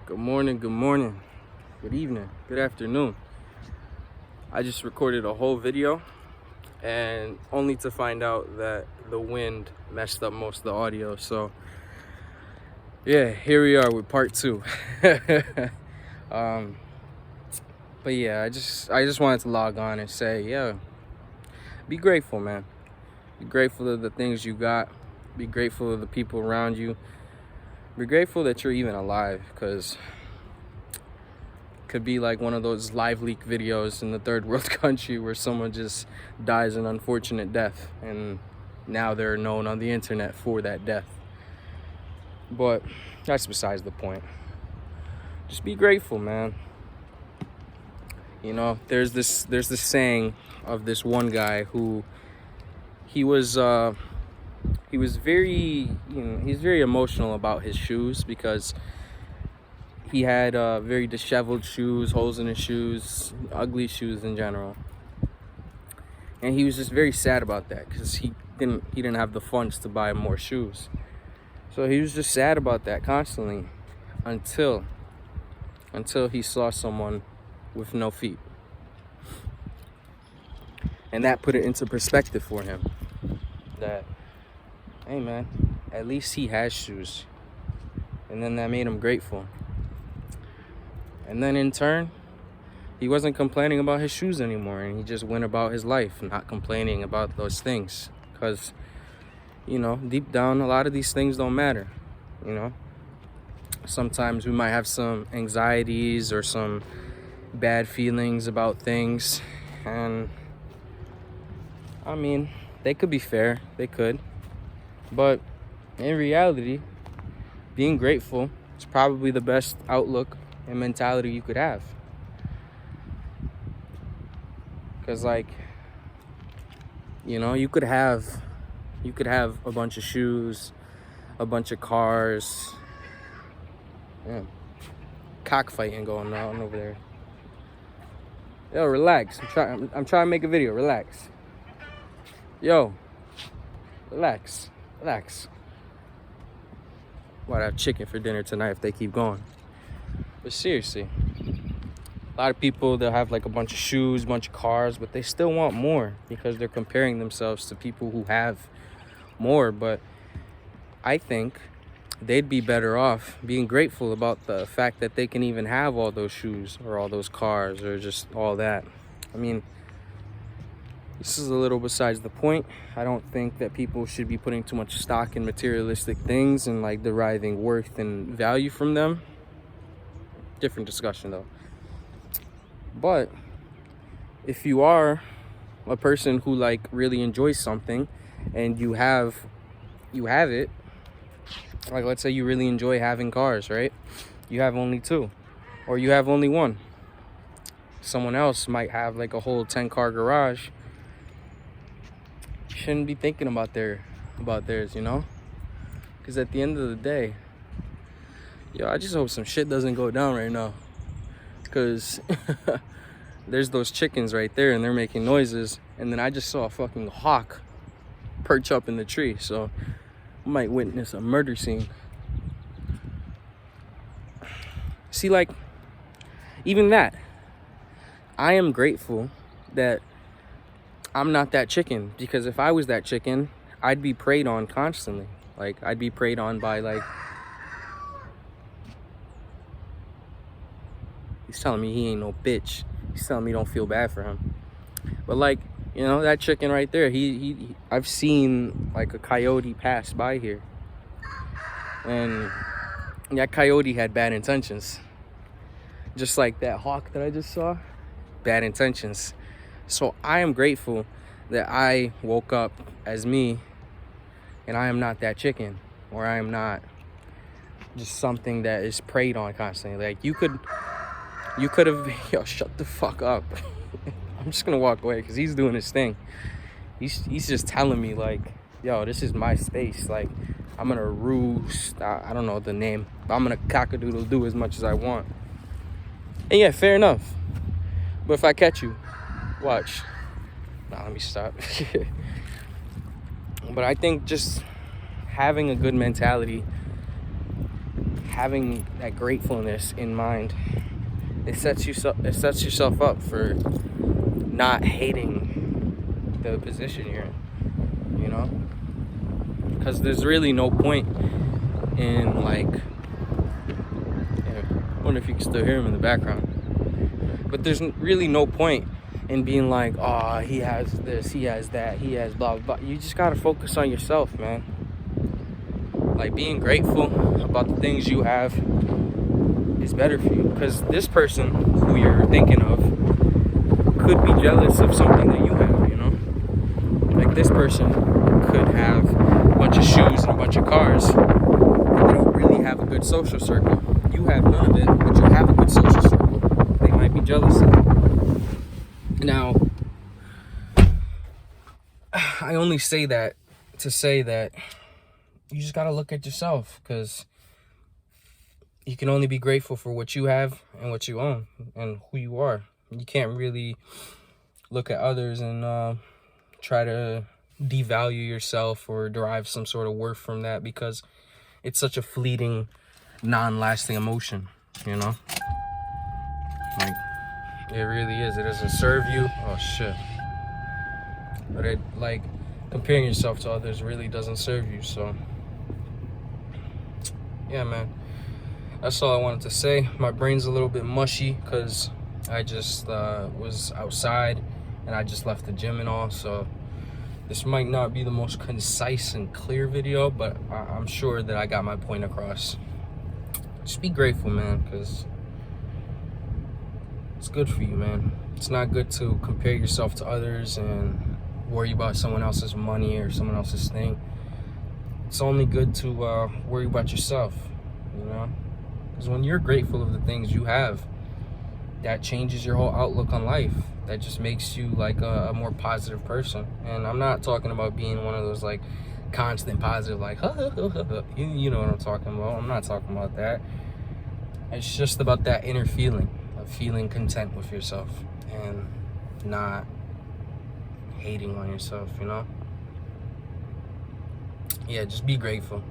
Good morning, good evening, good afternoon. I just recorded a whole video and only to find out that the wind messed up most of the audio. So yeah, here we are with part two. But yeah, I just wanted to log on and say, yeah, be grateful, man. Be grateful of the things you got. Be grateful of the people around you. Be grateful that you're even alive, because could be like one of those live leak videos in the third world country where someone just dies an unfortunate death and now they're known on the internet for that death. But that's besides the point. Just be grateful, man. You know, there's this saying of this one guy who he was very, he's very emotional about his shoes, because he had very disheveled shoes, holes in his shoes, ugly shoes in general. And he was just very sad about that, because he didn't have the funds to buy more shoes. So he was just sad about that constantly until he saw someone with no feet. And that put it into perspective for him. That, hey man, at least he has shoes. And then that made him grateful. And then in turn, he wasn't complaining about his shoes anymore, and he just went about his life not complaining about those things. Because, deep down, a lot of these things don't matter, Sometimes we might have some anxieties or some bad feelings about things, and I mean, they could be fair, they could. But in reality, being grateful is probably the best outlook and mentality you could have. Because you could have a bunch of shoes, a bunch of cars. Yeah. Cockfighting going on over there. Yo, relax. I'm trying to make a video. Relax. Yo, relax. Might have chicken for dinner tonight if they keep going. But seriously, a lot of people, they'll have like a bunch of shoes, a bunch of cars, but they still want more because they're comparing themselves to people who have more. But I think they'd be better off being grateful about the fact that they can even have all those shoes or all those cars or just all that. I mean, this is a little besides the point. I don't think that people should be putting too much stock in materialistic things and like deriving worth and value from them. Different discussion though. But if you are a person who like really enjoys something and you have it, like let's say you really enjoy having cars, right? You have only 2 or you have only 1. Someone else might have like a whole 10-car garage. You shouldn't be thinking about theirs, because at the end of the day, I just hope some shit doesn't go down right now, because there's those chickens right there and they're making noises, and then I just saw a fucking hawk perch up in the tree, so I might witness a murder scene. See, like, even that, I am grateful that I'm not that chicken, because if I was that chicken, I'd be preyed on constantly. Like, I'd be preyed on by, like, he's telling me he ain't no bitch. He's telling me don't feel bad for him. But like, that chicken right there, I've seen like a coyote pass by here. And that coyote had bad intentions. Just like that hawk that I just saw, bad intentions. So I am grateful that I woke up as me, and I am not that chicken, or I am not just something that is preyed on constantly. Like you could have, yo, shut the fuck up. I'm just gonna walk away because he's doing his thing. He's just telling me like, yo, this is my space. Like, I'm gonna roost. I don't know the name, but I'm gonna cock-a-doodle do as much as I want. And yeah, fair enough. But if I catch you, watch. Nah, let me stop. But I think just having a good mentality, having that gratefulness in mind, it sets yourself up for not hating the position you're in, you know? Because there's really no point in, like, I wonder if you can still hear him in the background. But there's really no point in being like, oh, he has this, he has that, he has blah, blah, blah. You just gotta focus on yourself, man. Like, being grateful about the things you have is better for you. Because this person who you're thinking of could be jealous of something that you have, you know? Like, this person could have a bunch of shoes and a bunch of cars, but they don't really have a good social circle. You have none of it, but you have a good social circle. They might be jealous of it. Now, I only say that to say that you just gotta look at yourself, because you can only be grateful for what you have and what you own and who you are. You can't really look at others and try to devalue yourself or derive some sort of worth from that, because it's such a fleeting, non-lasting emotion, you know? Like, it really is. It doesn't serve you. Oh, shit. But it, like, comparing yourself to others really doesn't serve you, so... yeah, man. That's all I wanted to say. My brain's a little bit mushy because I just was outside and I just left the gym and all, so this might not be the most concise and clear video, but I'm sure that I got my point across. Just be grateful, man, because it's good for you, man. It's not good to compare yourself to others and worry about someone else's money or someone else's thing. It's only good to worry about yourself, you know? Because when you're grateful of the things you have, that changes your whole outlook on life. That just makes you like a more positive person. And I'm not talking about being one of those like constant positive, like, you know what I'm talking about. I'm not talking about that. It's just about that inner feeling of feeling content with yourself and not hating on yourself, you know? Yeah, just be grateful.